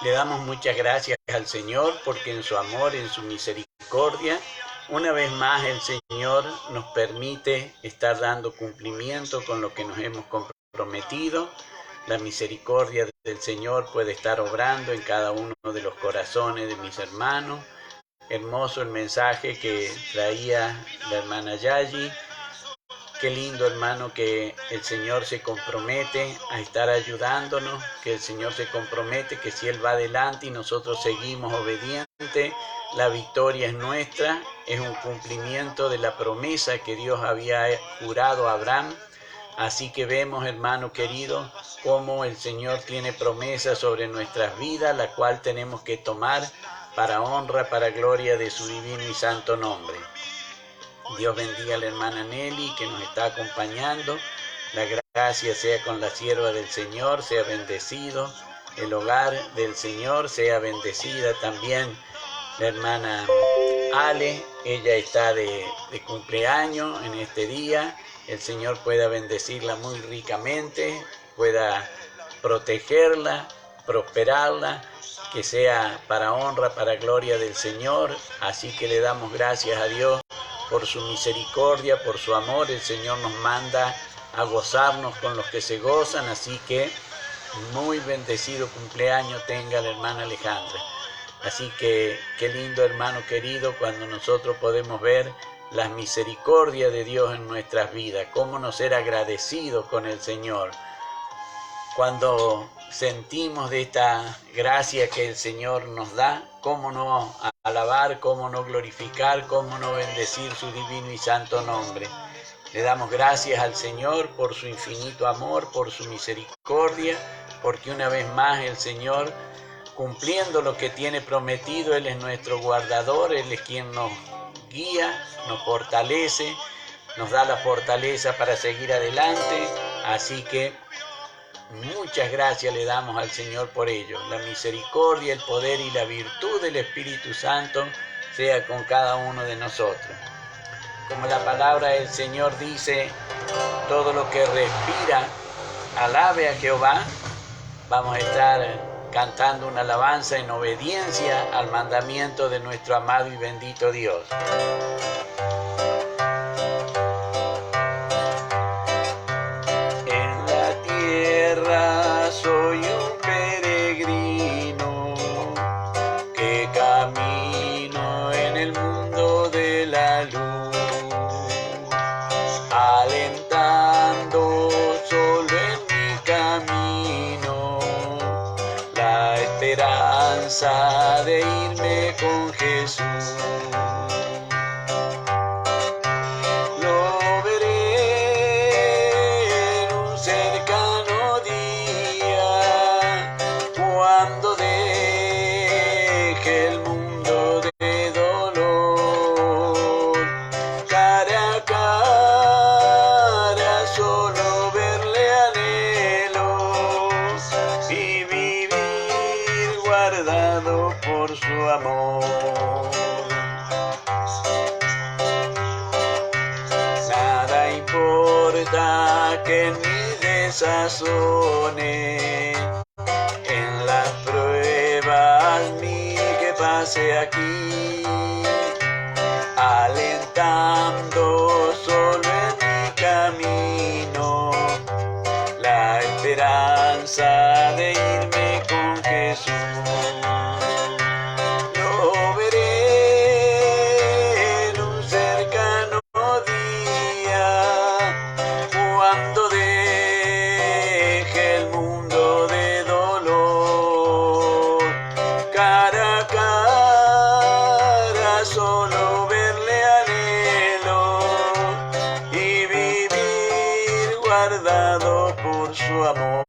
Le damos muchas gracias al Señor porque en su amor, en su misericordia, una vez más el Señor nos permite estar dando cumplimiento con lo que nos hemos comprometido. La misericordia del Señor puede estar obrando en cada uno de los corazones de mis hermanos. Hermoso el mensaje que traía la hermana Yayi. Qué lindo, hermano, que el Señor se compromete a estar ayudándonos, que el Señor se compromete que si Él va adelante y nosotros seguimos obedientes, la victoria es nuestra, es un cumplimiento de la promesa que Dios había jurado a Abraham. Así que vemos, hermano querido, cómo el Señor tiene promesas sobre nuestras vidas, la cual tenemos que tomar para honra, para gloria de su divino y santo nombre. Dios bendiga a la hermana Nelly que nos está acompañando. La gracia sea con la sierva del Señor, sea bendecido. El hogar del Señor sea bendecida también. La hermana Ale, ella está de cumpleaños en este día. El Señor pueda bendecirla muy ricamente, pueda protegerla, prosperarla, que sea para honra, para gloria del Señor. Así que le damos gracias a Dios por su misericordia, por su amor. El Señor nos manda a gozarnos con los que se gozan, así que muy bendecido cumpleaños tenga la hermana Alejandra. Así que qué lindo, hermano querido, cuando nosotros podemos ver las misericordias de Dios en nuestras vidas, cómo no ser agradecidos con el Señor. Cuando sentimos de esta gracia que el Señor nos da, cómo no alabar, cómo no glorificar, cómo no bendecir su divino y santo nombre. Le damos gracias al Señor por su infinito amor, por su misericordia, porque una vez más el Señor, cumpliendo lo que tiene prometido, Él es nuestro guardador, Él es quien nos guía, nos fortalece, nos da la fortaleza para seguir adelante. Así que muchas gracias le damos al Señor por ello. La misericordia, el poder y la virtud del Espíritu Santo sea con cada uno de nosotros. Como la palabra del Señor dice, todo lo que respira, alabe a Jehová. Vamos a estar cantando una alabanza en obediencia al mandamiento de nuestro amado y bendito Dios. En la tierra soy un peregrino que camino en el mundo de la luz, alentando solo en mi camino la esperanza de irme con Jesús. Lo veré en un cercano día, cuando deje el mundo de dolor, cara a cara solo verle anhelo y vivir guardado por su amor. Nada importa que en mis desazones, en las pruebas mí que pase aquí, alentando solo en mi camino la esperanza de irme con Jesús. Lo veré en un cercano día, cuando deje el mundo de dolor, cara a cara solo verle anhelo y vivir guardado por su amor.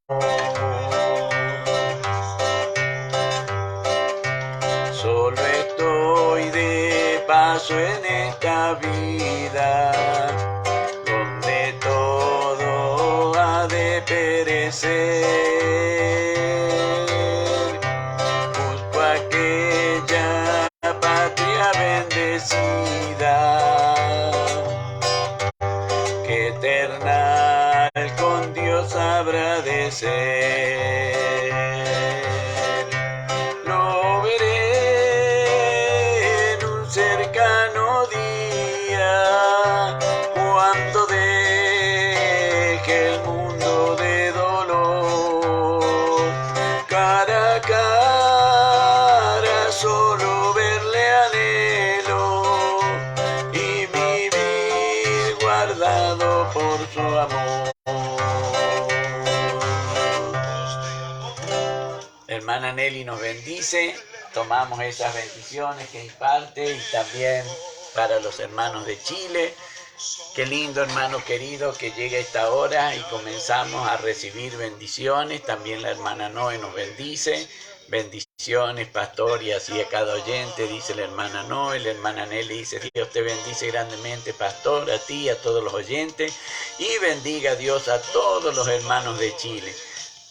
Solo estoy de paso en esta vida, donde todo ha de perecer. Busco aquella patria bendecida, que eternal con Dios habrá de ser. La hermana Nelly nos bendice, tomamos esas bendiciones que imparte y también para los hermanos de Chile. Qué lindo, hermano querido, que llegue esta hora y comenzamos a recibir bendiciones. También la hermana Noé nos bendice. Bendiciones, pastor, y así a cada oyente, dice la hermana Noé. La hermana Nelly dice: Dios te bendice grandemente, pastor, a ti y a todos los oyentes. Y bendiga a Dios a todos los hermanos de Chile.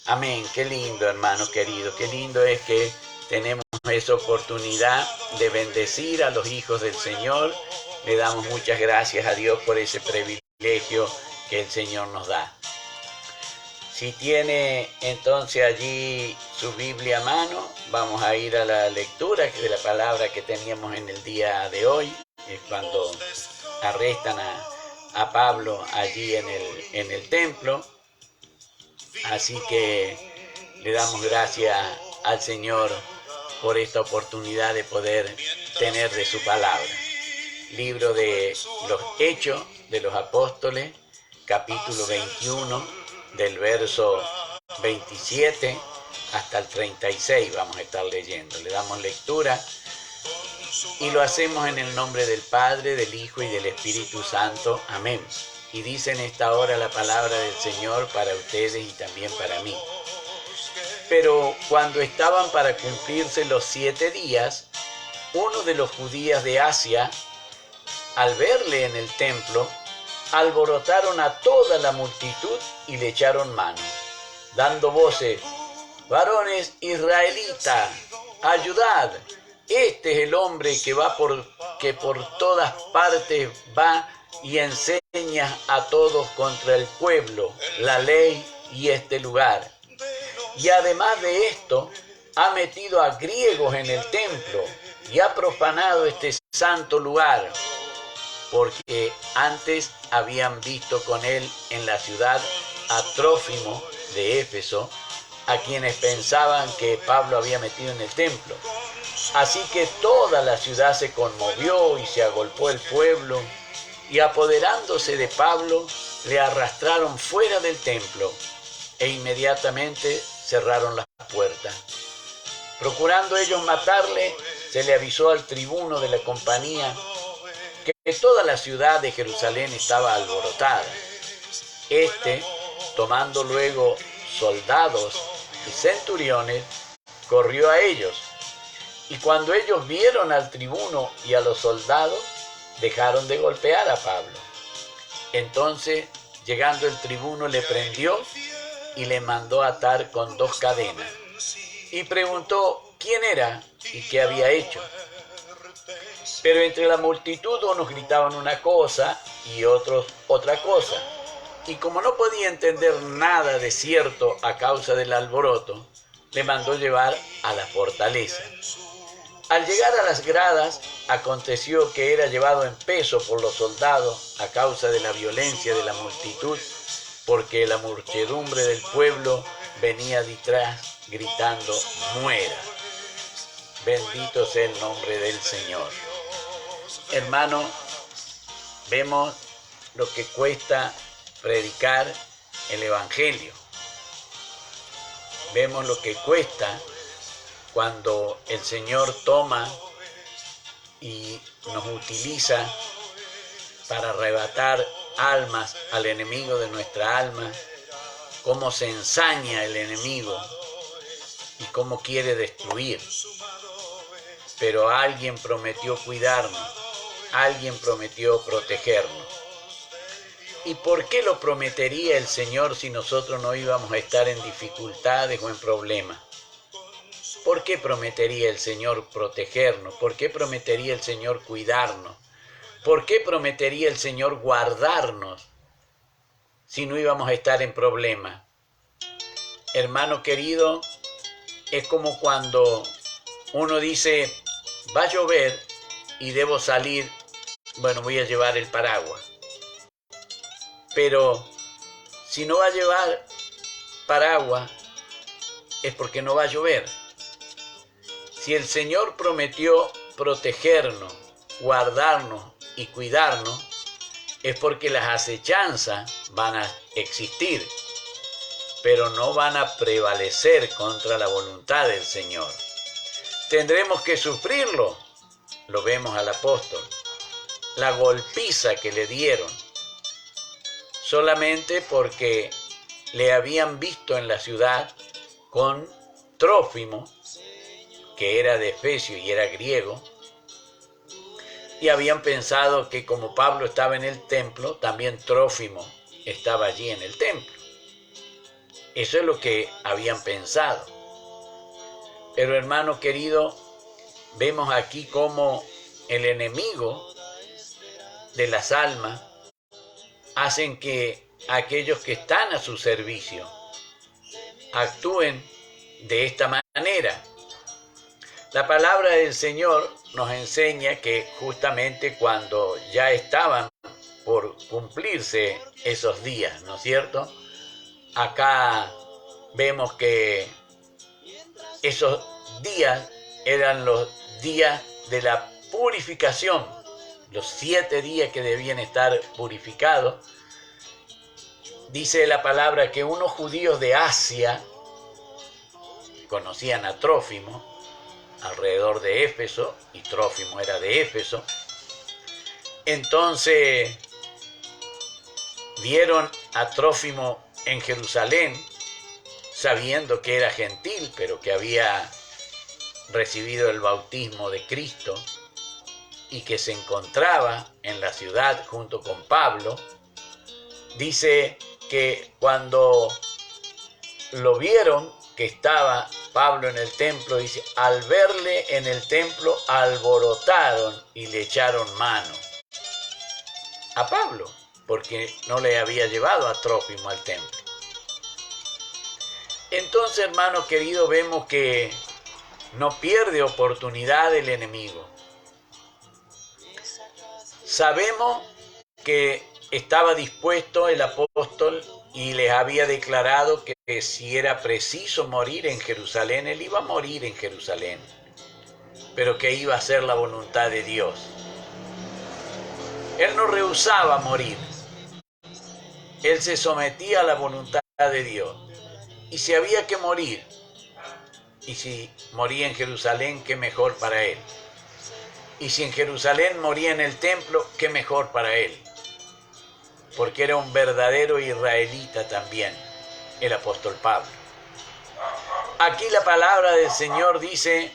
Amén. Qué lindo, hermano querido. Qué lindo es que tenemos esa oportunidad de bendecir a los hijos del Señor. Le damos muchas gracias a Dios por ese privilegio que el Señor nos da. Si tiene entonces allí su Biblia a mano, vamos a ir a la lectura de la palabra que teníamos en el día de hoy. Es cuando arrestan a Pablo allí en el templo. Así que le damos gracias al Señor por esta oportunidad de poder tener de su palabra. Libro de los Hechos de los Apóstoles, capítulo 21, del verso 27 hasta el 36 vamos a estar leyendo. Le damos lectura y lo hacemos en el nombre del Padre, del Hijo y del Espíritu Santo. Amén. Y dice en esta hora la palabra del Señor para ustedes y también para mí. Pero cuando estaban para cumplirse los 7 días, uno de los judíos de Asia, al verle en el templo, alborotaron a toda la multitud y le echaron mano, dando voces: varones israelitas, ayudad, este es el hombre que por todas partes va y enseña a todos contra el pueblo, la ley y este lugar. Y además de esto, ha metido a griegos en el templo y ha profanado este santo lugar, porque antes habían visto con él en la ciudad a Trófimo de Éfeso, a quienes pensaban que Pablo había metido en el templo. Así que toda la ciudad se conmovió y se agolpó el pueblo, y apoderándose de Pablo, le arrastraron fuera del templo, e inmediatamente cerraron las puertas. Procurando ellos matarle, se le avisó al tribuno de la compañía que toda la ciudad de Jerusalén estaba alborotada. Tomando luego soldados y centuriones, corrió a ellos, y cuando ellos vieron al tribuno y a los soldados, dejaron de golpear a Pablo. Entonces, llegando el tribuno, le prendió y le mandó atar con 2 cadenas, y preguntó quién era y qué había hecho. Pero entre la multitud unos gritaban una cosa y otros otra cosa, y como no podía entender nada de cierto a causa del alboroto, le mandó llevar a la fortaleza. Al llegar a las gradas, aconteció que era llevado en peso por los soldados a causa de la violencia de la multitud, porque la muchedumbre del pueblo venía detrás gritando: muera. Bendito sea el nombre del Señor. Hermano, vemos lo que cuesta predicar el Evangelio. Vemos lo que cuesta cuando el Señor toma y nos utiliza para arrebatar almas al enemigo de nuestra alma, cómo se ensaña el enemigo y cómo quiere destruir. Pero alguien prometió cuidarnos, alguien prometió protegernos. ¿Y por qué lo prometería el Señor si nosotros no íbamos a estar en dificultades o en problemas? ¿Por qué prometería el Señor protegernos? ¿Por qué prometería el Señor cuidarnos? ¿Por qué prometería el Señor guardarnos si no íbamos a estar en problemas? Hermano querido, es como cuando uno dice: va a llover y debo salir, bueno, voy a llevar el paraguas. Pero si no va a llevar paraguas, es porque no va a llover. Si el Señor prometió protegernos, guardarnos y cuidarnos, es porque las acechanzas van a existir. pero no van a prevalecer contra la voluntad del Señor. Tendremos que sufrirlo, lo vemos al apóstol, la golpiza que le dieron, solamente porque le habían visto en la ciudad con Trófimo, que era de Efesio y era griego, y habían pensado que como Pablo estaba en el templo, también Trófimo estaba allí en el templo. Eso es lo que habían pensado. Pero hermano querido, vemos aquí cómo el enemigo de las almas hacen que aquellos que están a su servicio actúen de esta manera. La palabra del Señor nos enseña que justamente cuando ya estaban por cumplirse esos días, ¿no es cierto? Acá vemos que esos días eran los días de la purificación, los 7 días que debían estar purificados. Dice la palabra que unos judíos de Asia conocían a Trófimo, alrededor de Éfeso, y Trófimo era de Éfeso. Entonces vieron a Trófimo en Jerusalén, sabiendo que era gentil, pero que había recibido el bautismo de Cristo y que se encontraba en la ciudad junto con Pablo. Dice que cuando lo vieron que estaba Pablo en el templo, dice, al verle en el templo alborotaron y le echaron mano a Pablo, porque no le había llevado a Trófimo al templo. Entonces, hermano querido, vemos que no pierde oportunidad el enemigo. Sabemos que estaba dispuesto el apóstol y les había declarado que si era preciso morir en Jerusalén, él iba a morir en Jerusalén, pero que iba a ser la voluntad de Dios. Él no rehusaba morir, él se sometía a la voluntad de Dios. Y si había que morir, y si moría en Jerusalén, qué mejor para él. Y si en Jerusalén moría en el templo, qué mejor para él. Porque era un verdadero israelita también, el apóstol Pablo. Aquí la palabra del Señor dice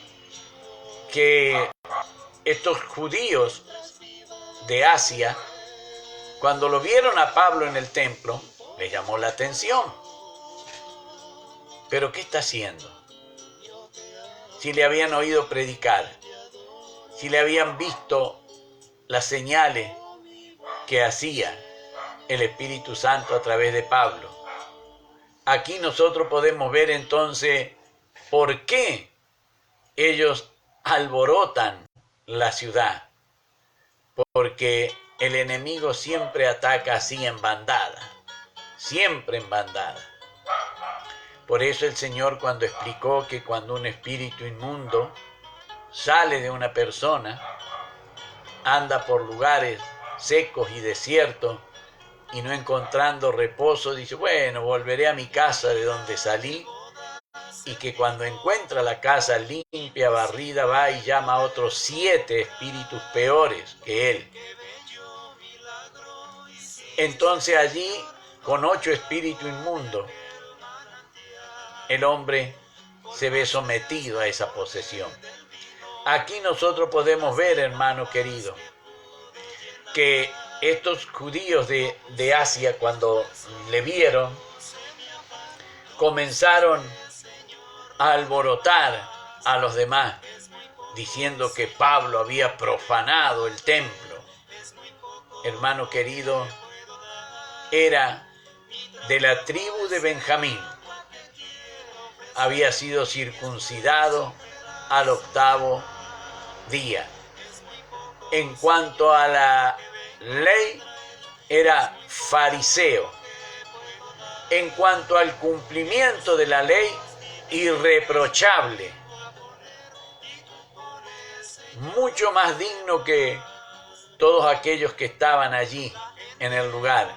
que estos judíos de Asia, cuando lo vieron a Pablo en el templo, les llamó la atención. ¿Pero qué está haciendo? Si le habían oído predicar, si le habían visto las señales que hacía el Espíritu Santo a través de Pablo. Aquí nosotros podemos ver entonces por qué ellos alborotan la ciudad. Porque el enemigo siempre ataca así en bandada, siempre en bandada. Por eso el Señor, cuando explicó que cuando un espíritu inmundo sale de una persona, anda por lugares secos y desiertos y no encontrando reposo, dice, bueno, volveré a mi casa de donde salí, y que cuando encuentra la casa limpia, barrida, va y llama a otros 7 espíritus peores que él. Entonces allí, con 8 espíritus inmundos, el hombre se ve sometido a esa posesión. Aquí nosotros podemos ver, hermano querido, que estos judíos de Asia, cuando le vieron, comenzaron a alborotar a los demás, diciendo que Pablo había profanado el templo. Hermano querido, era de la tribu de Benjamín. Había sido circuncidado al 8º día. En cuanto a la ley, era fariseo. En cuanto al cumplimiento de la ley, irreprochable. Mucho más digno que todos aquellos que estaban allí en el lugar,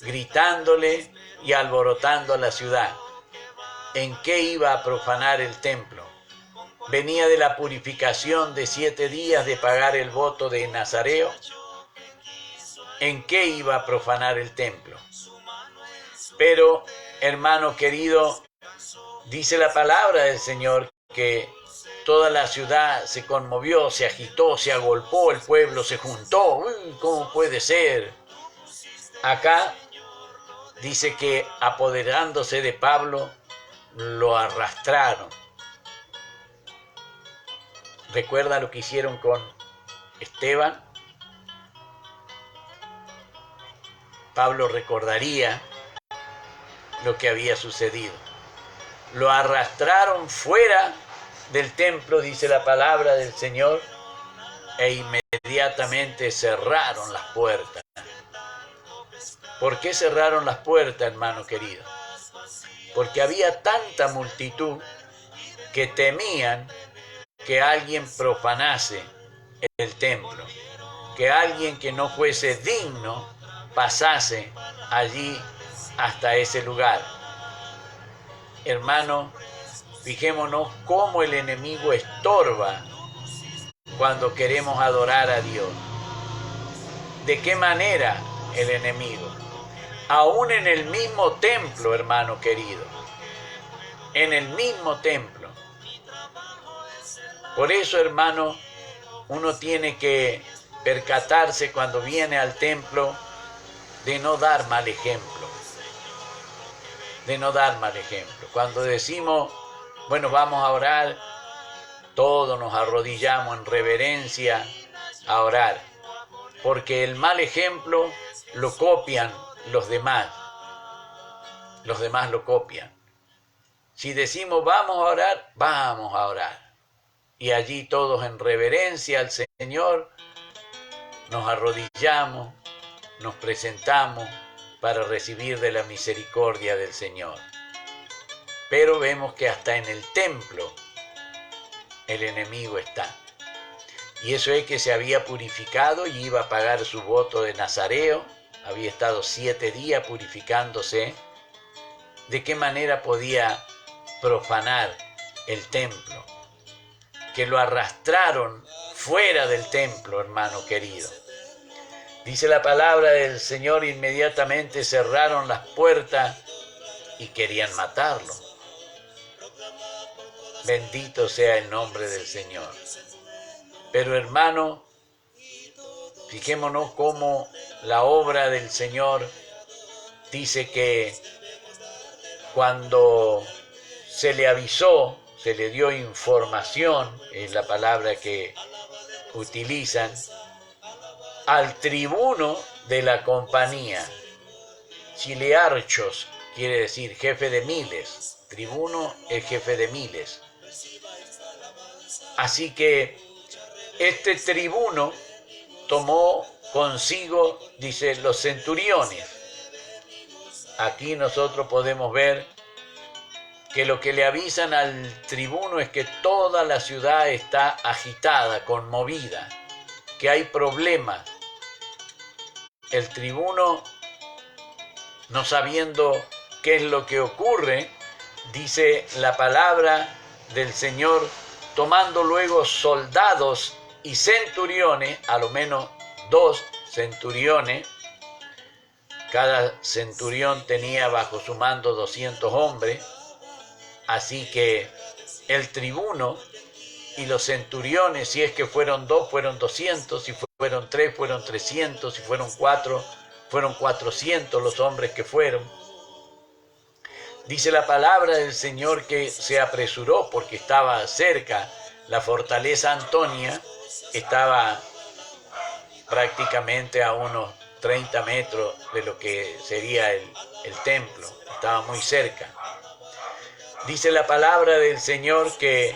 gritándole y alborotando la ciudad. ¿En qué iba a profanar el templo? Venía de la purificación de 7 días de pagar el voto de Nazareo. ¿En qué iba a profanar el templo? Pero, hermano querido, dice la palabra del Señor que toda la ciudad se conmovió, se agitó, se agolpó, el pueblo se juntó. Uy, ¿cómo puede ser? Acá dice que apoderándose de Pablo, lo arrastraron. ¿Recuerda lo que hicieron con Esteban? Pablo recordaría lo que había sucedido. Lo arrastraron fuera del templo, dice la palabra del Señor, e inmediatamente cerraron las puertas. ¿Por qué cerraron las puertas, hermano querido? Porque había tanta multitud que temían que alguien profanase el templo, que alguien que no fuese digno pasase allí hasta ese lugar. Hermano, fijémonos cómo el enemigo estorba cuando queremos adorar a Dios. ¿De qué manera el enemigo? Aún en el mismo templo, hermano querido, en el mismo templo. Por eso, hermano, uno tiene que percatarse cuando viene al templo de no dar mal ejemplo. De no dar mal ejemplo. Cuando decimos, bueno, vamos a orar, todos nos arrodillamos en reverencia a orar, porque el mal ejemplo lo copian los demás lo copian. Si decimos vamos a orar, y allí todos en reverencia al Señor nos arrodillamos, nos presentamos para recibir de la misericordia del Señor. Pero vemos que hasta en el templo el enemigo está. Y eso es que se había purificado y iba a pagar su voto de Nazareo. Había estado 7 días purificándose. ¿De qué manera podía profanar el templo? Que lo arrastraron fuera del templo, hermano querido. Dice la palabra del Señor, inmediatamente cerraron las puertas y querían matarlo. Bendito sea el nombre del Señor. Pero hermano, fijémonos cómo la obra del Señor dice que cuando se le avisó, se le dio información, es la palabra que utilizan, al tribuno de la compañía, Chiliarchos, quiere decir jefe de miles, tribuno es jefe de miles. Así que este tribuno tomó consigo, dice, los centuriones. Aquí nosotros podemos ver que lo que le avisan al tribuno es que toda la ciudad está agitada, conmovida, que hay problemas. El tribuno, no sabiendo qué es lo que ocurre, dice la palabra del Señor, tomando luego soldados y centuriones, a lo menos 2 centuriones, cada centurión tenía bajo su mando 200 hombres, así que el tribuno y los centuriones, si es que fueron 2, fueron 200, si fueron 3, fueron 300, si fueron 4, fueron 400 los hombres que fueron. Dice la palabra del Señor que se apresuró porque estaba cerca la fortaleza Antonia, estaba prácticamente a unos 30 metros de lo que sería el templo, estaba muy cerca. Dice la palabra del Señor que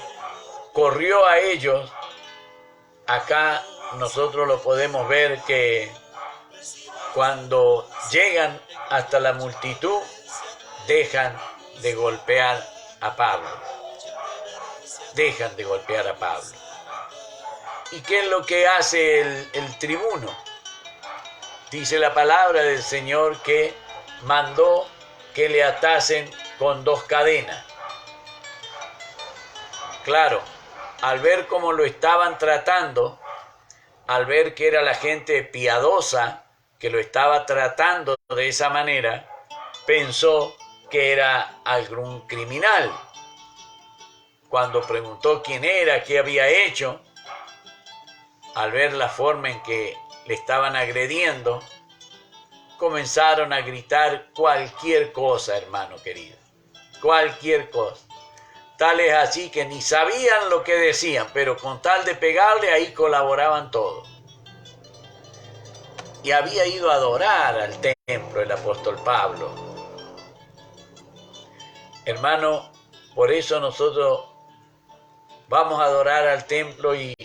corrió a ellos. Acá nosotros lo podemos ver que cuando llegan hasta la multitud, dejan de golpear a Pablo. Dejan de golpear a Pablo. ¿Y qué es lo que hace el tribuno? Dice la palabra del Señor que mandó que le atasen con 2 cadenas. Claro, al ver cómo lo estaban tratando, al ver que era la gente piadosa que lo estaba tratando de esa manera, pensó que era algún criminal. Cuando preguntó quién era, qué había hecho, al ver la forma en que le estaban agrediendo, comenzaron a gritar cualquier cosa, hermano querido, cualquier cosa. Tal es así que ni sabían lo que decían, pero con tal de pegarle, ahí colaboraban todos. Y había ido a adorar al templo el apóstol Pablo. Hermano, por eso nosotros vamos a adorar al templo y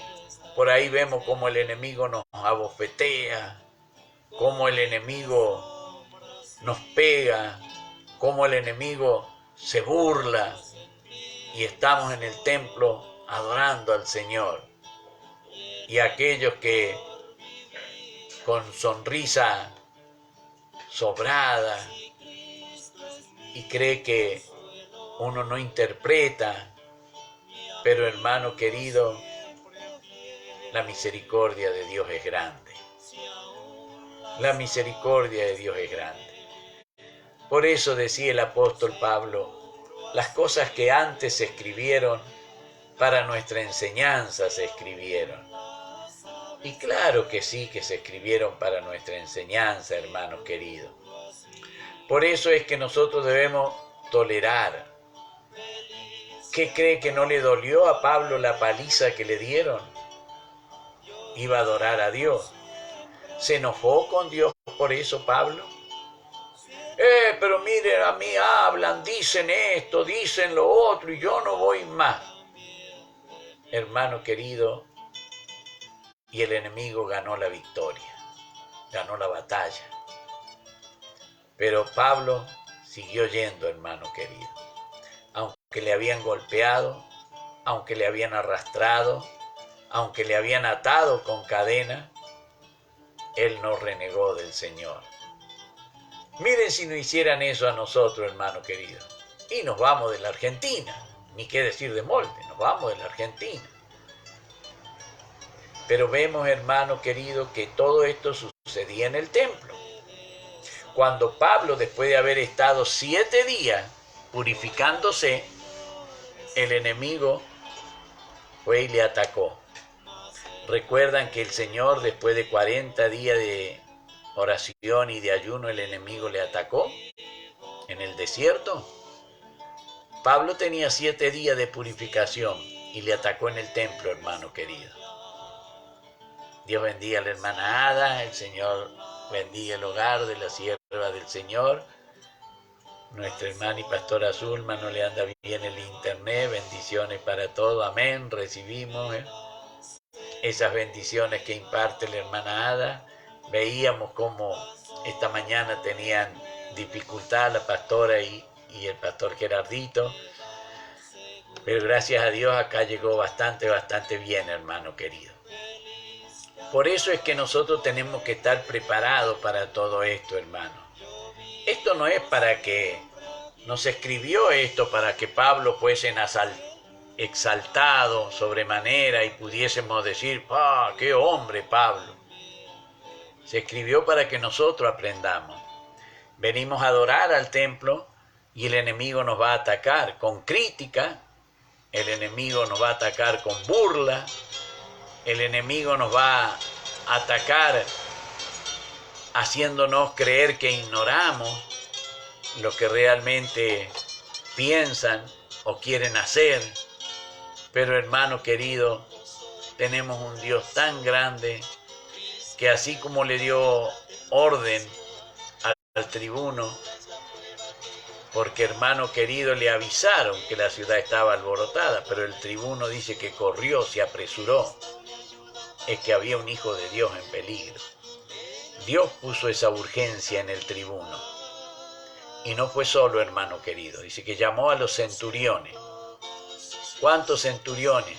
por ahí vemos cómo el enemigo nos abofetea, cómo el enemigo nos pega, cómo el enemigo se burla, y estamos en el templo adorando al Señor. Y aquellos que con sonrisa sobrada y cree que uno no interpreta, pero hermano querido, la misericordia de Dios es grande. La misericordia de Dios es grande. Por eso decía el apóstol Pablo, las cosas que antes se escribieron, para nuestra enseñanza se escribieron. Y claro que sí, que se escribieron para nuestra enseñanza, hermanos queridos. Por eso es que nosotros debemos tolerar. ¿Qué cree que no le dolió a Pablo la paliza que le dieron? Iba a adorar a Dios. ¿Se enojó con Dios por eso Pablo? Pero mire, a mí hablan, dicen esto, dicen lo otro y yo no voy más. Hermano querido, y el enemigo ganó la victoria, ganó la batalla. Pero Pablo siguió yendo, hermano querido. Aunque le habían golpeado, aunque le habían arrastrado, aunque le habían atado con cadena, él no renegó del Señor. Miren si no hicieran eso a nosotros, hermano querido. Y nos vamos de la Argentina, ni qué decir de Molde, nos vamos de la Argentina. Pero vemos, hermano querido, que todo esto sucedía en el templo. Cuando Pablo, después de haber estado 7 días purificándose, el enemigo fue y le atacó. Recuerdan que el Señor, después de 40 días de oración y de ayuno, el enemigo le atacó en el desierto. Pablo tenía 7 días de purificación y le atacó en el templo, hermano querido. Dios bendiga a la hermana Ada, el Señor bendiga el hogar de la sierva del Señor. Nuestra hermana y pastora Zulma no le anda bien el internet, bendiciones para todos, amén, recibimos esas bendiciones que imparte la hermana Ada. Veíamos cómo esta mañana tenían dificultad la pastora y el pastor Gerardito, pero gracias a Dios acá llegó bastante bien, hermano querido. Por eso es que nosotros tenemos que estar preparados para todo esto, hermano. Esto no es para que, no se escribió esto para que Pablo fuese exaltado sobremanera y pudiésemos decir, ¡ah, qué hombre Pablo! Se escribió para que nosotros aprendamos. Venimos a adorar al templo y el enemigo nos va a atacar con crítica, el enemigo nos va a atacar con burla, el enemigo nos va a atacar haciéndonos creer que ignoramos lo que realmente piensan o quieren hacer. Pero hermano querido, tenemos un Dios tan grande que así como le dio orden al tribuno, porque hermano querido le avisaron que la ciudad estaba alborotada, pero el tribuno dice que corrió, se apresuró, es que había un hijo de Dios en peligro. Dios puso esa urgencia en el tribuno. Y no fue solo, hermano querido, dice que llamó a los centuriones. ¿Cuántos centuriones?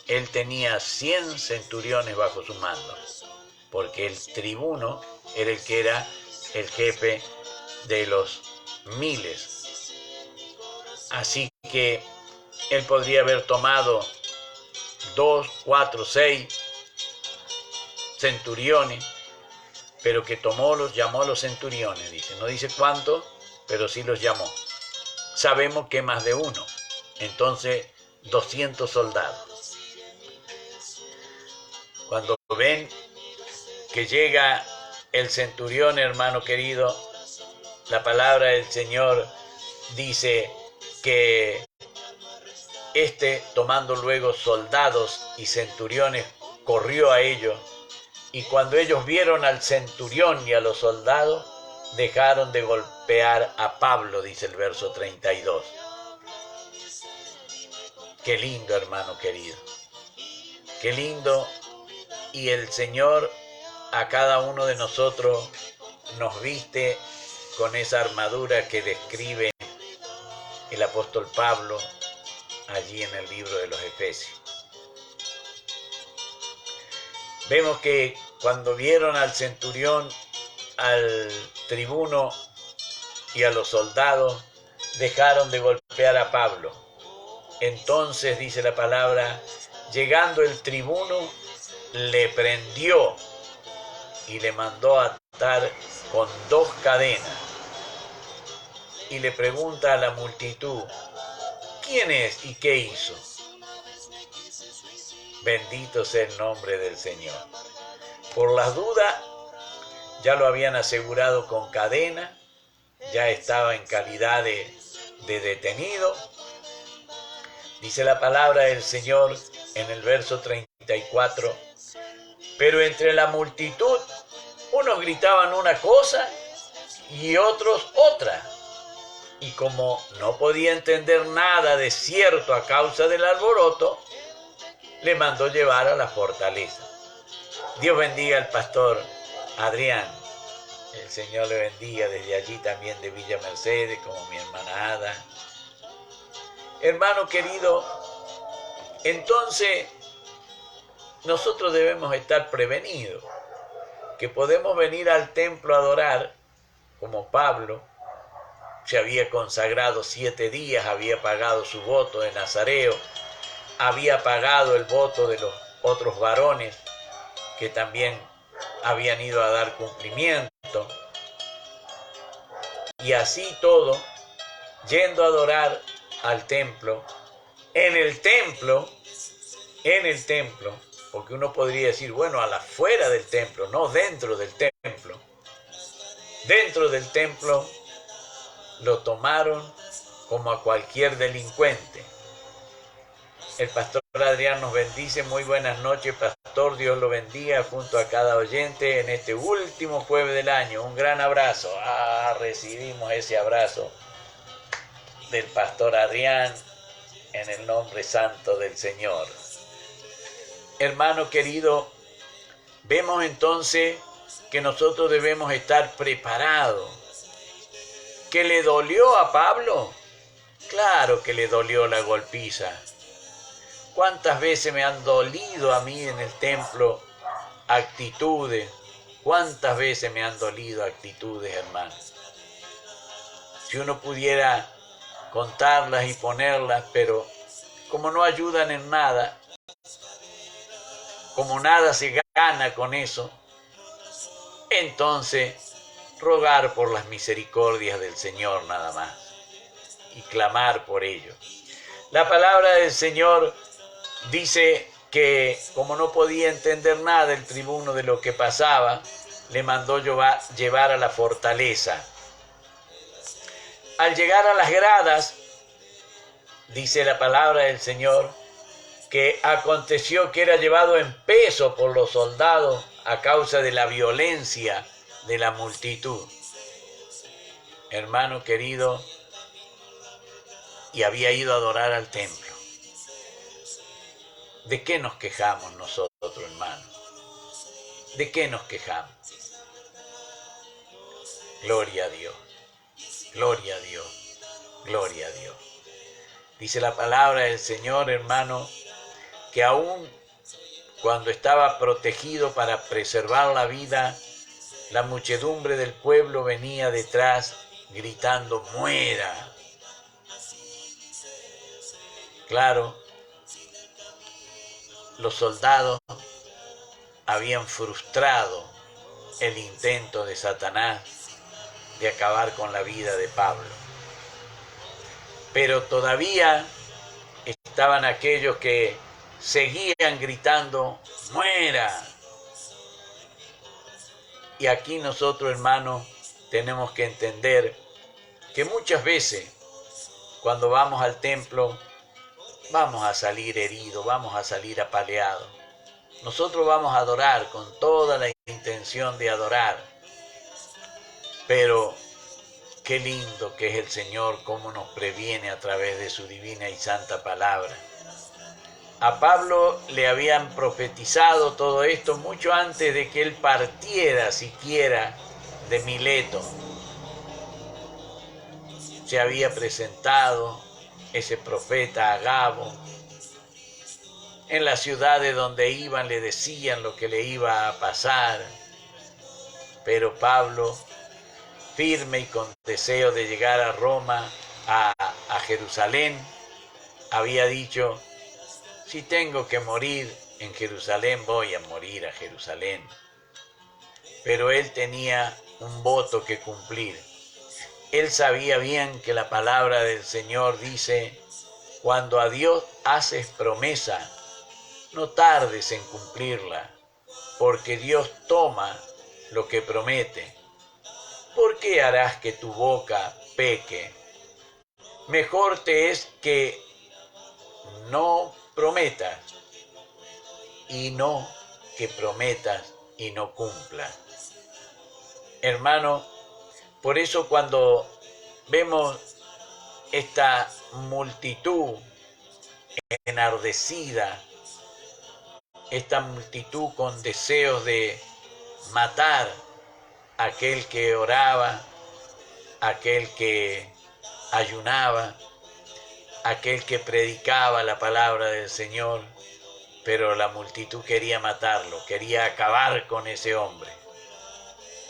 Él tenía 100 centuriones bajo su mando, porque el tribuno era el que era el jefe de los miles. Así que él podría haber tomado 2, 4, 6 centuriones, pero que llamó a los centuriones, dice. No dice cuántos, pero sí los llamó. Sabemos que más de uno. Entonces, 200 soldados. Cuando ven que llega el centurión, hermano querido, la palabra del Señor dice que tomando luego soldados y centuriones, corrió a ellos, y cuando ellos vieron al centurión y a los soldados, dejaron de golpear a Pablo, dice el verso 32. Qué lindo, hermano querido. Qué lindo. Y el Señor a cada uno de nosotros nos viste con esa armadura que describe el apóstol Pablo allí en el libro de los Efesios. Vemos que cuando vieron al centurión, al tribuno y a los soldados, dejaron de golpear a Pablo. Entonces, dice la palabra, llegando el tribuno, le prendió y le mandó a atar con 2 cadenas. Y le pregunta a la multitud, ¿quién es y qué hizo? Bendito sea el nombre del Señor. Por las dudas, ya lo habían asegurado con cadena, ya estaba en calidad de detenido. Dice la palabra del Señor en el verso 34, pero entre la multitud, unos gritaban una cosa y otros otra. Y como no podía entender nada de cierto a causa del alboroto, le mandó llevar a la fortaleza. Dios bendiga al pastor Adrián. El Señor le bendiga desde allí también de Villa Mercedes, como mi hermana Ada. Hermano querido, entonces nosotros debemos estar prevenidos, que podemos venir al templo a adorar, como Pablo, se había consagrado 7 días, había pagado su voto de nazareo, había pagado el voto de los otros varones que también habían ido a dar cumplimiento. Y así todo, yendo a adorar al templo, en el templo, porque uno podría decir, bueno, a la fuera del templo, no dentro del templo. Dentro del templo lo tomaron como a cualquier delincuente. El pastor Adrián nos bendice. Muy buenas noches, pastor. Dios lo bendiga junto a cada oyente en este último jueves del año. Un gran abrazo. Recibimos ese abrazo del pastor Adrián en el nombre santo del Señor. Hermano querido, vemos entonces que nosotros debemos estar preparados. ¿Que le dolió a Pablo? Claro que le dolió la golpiza. ¿Cuántas veces me han dolido a mí en el templo actitudes? ¿Cuántas veces me han dolido actitudes, hermanos? Si uno pudiera contarlas y ponerlas, pero como no ayudan en nada, como nada se gana con eso, entonces rogar por las misericordias del Señor nada más y clamar por ello. La palabra del Señor dice que como no podía entender nada el tribuno de lo que pasaba, le mandó llevar a la fortaleza. Al llegar a las gradas, dice la palabra del Señor, que aconteció que era llevado en peso por los soldados a causa de la violencia de la multitud. Hermano querido, y había ido a adorar al templo. ¿De qué nos quejamos nosotros, hermano? ¿De qué nos quejamos? Gloria a Dios, gloria a Dios, gloria a Dios. Dice la palabra del Señor, hermano, que aún cuando estaba protegido para preservar la vida, la muchedumbre del pueblo venía detrás gritando muera. Claro, los soldados habían frustrado el intento de Satanás de acabar con la vida de Pablo. Pero todavía estaban aquellos que seguían gritando muera. Y aquí nosotros, hermanos, tenemos que entender que muchas veces cuando vamos al templo vamos a salir heridos, vamos a salir apaleados. Nosotros vamos a adorar con toda la intención de adorar. Pero qué lindo que es el Señor, cómo nos previene a través de su divina y santa palabra. A Pablo le habían profetizado todo esto mucho antes de que él partiera siquiera de Mileto. Se había presentado ese profeta Agabo. En las ciudades donde iban le decían lo que le iba a pasar. Pero Pablo, firme y con deseo de llegar a Roma, a Jerusalén, había dicho: si tengo que morir en Jerusalén, voy a morir a Jerusalén. Pero él tenía un voto que cumplir. Él sabía bien que la palabra del Señor dice: cuando a Dios haces promesa, no tardes en cumplirla, porque Dios toma lo que promete. ¿Por qué harás que tu boca peque? Mejor te es que no prometas y no que prometas y no cumplas. Hermano, por eso cuando vemos esta multitud enardecida, esta multitud con deseos de matar a aquel que oraba, a aquel que ayunaba, aquel que predicaba la palabra del Señor, pero la multitud quería matarlo, quería acabar con ese hombre.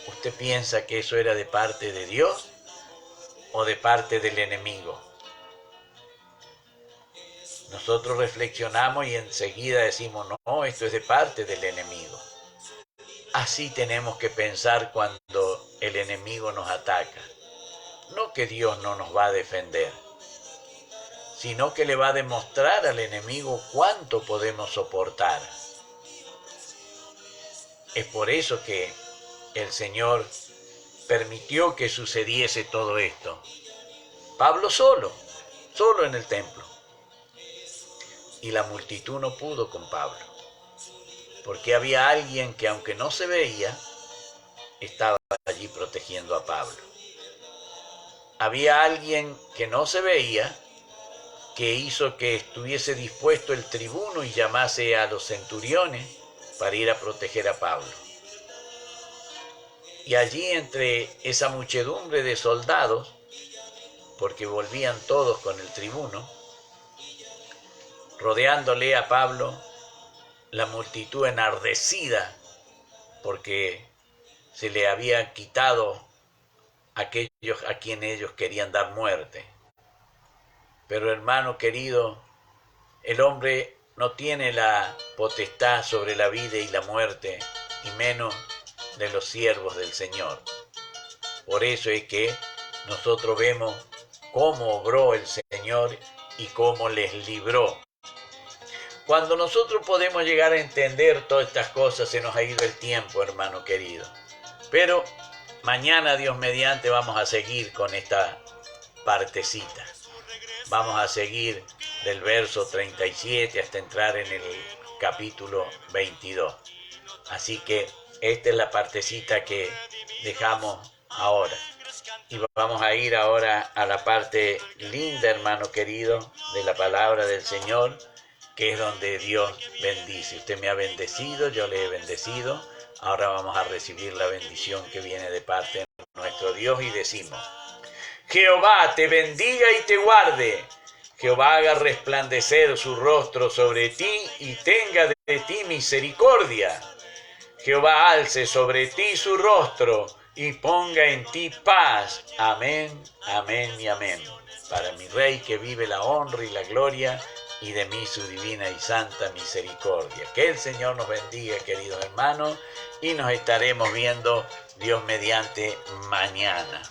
¿Usted piensa que eso era de parte de Dios o de parte del enemigo? Nosotros reflexionamos y enseguida decimos: no, esto es de parte del enemigo. Así tenemos que pensar cuando el enemigo nos ataca. No que Dios no nos va a defender, sino que le va a demostrar al enemigo cuánto podemos soportar. Es por eso que el Señor permitió que sucediese todo esto. Pablo solo en el templo. Y la multitud no pudo con Pablo, porque había alguien que, aunque no se veía, estaba allí protegiendo a Pablo. Había alguien que no se veía, que hizo que estuviese dispuesto el tribuno y llamase a los centuriones para ir a proteger a Pablo. Y allí, entre esa muchedumbre de soldados, porque volvían todos con el tribuno, rodeándole a Pablo, la multitud enardecida porque se le había quitado aquellos a quienes ellos querían dar muerte. Pero, hermano querido, el hombre no tiene la potestad sobre la vida y la muerte, y menos de los siervos del Señor. Por eso es que nosotros vemos cómo obró el Señor y cómo les libró. Cuando nosotros podemos llegar a entender todas estas cosas, se nos ha ido el tiempo, hermano querido. Pero mañana, Dios mediante, vamos a seguir con esta partecita. Vamos a seguir del verso 37 hasta entrar en el capítulo 22. Así que esta es la partecita que dejamos ahora. Y vamos a ir ahora a la parte linda, hermano querido, de la palabra del Señor, que es donde Dios bendice. Usted me ha bendecido, yo le he bendecido. Ahora vamos a recibir la bendición que viene de parte de nuestro Dios y decimos: Jehová te bendiga y te guarde. Jehová haga resplandecer su rostro sobre ti y tenga de ti misericordia. Jehová alce sobre ti su rostro y ponga en ti paz. Amén, amén y amén. Para mi Rey que vive la honra y la gloria, y de mí su divina y santa misericordia. Que el Señor nos bendiga, queridos hermanos, y nos estaremos viendo, Dios mediante, mañana.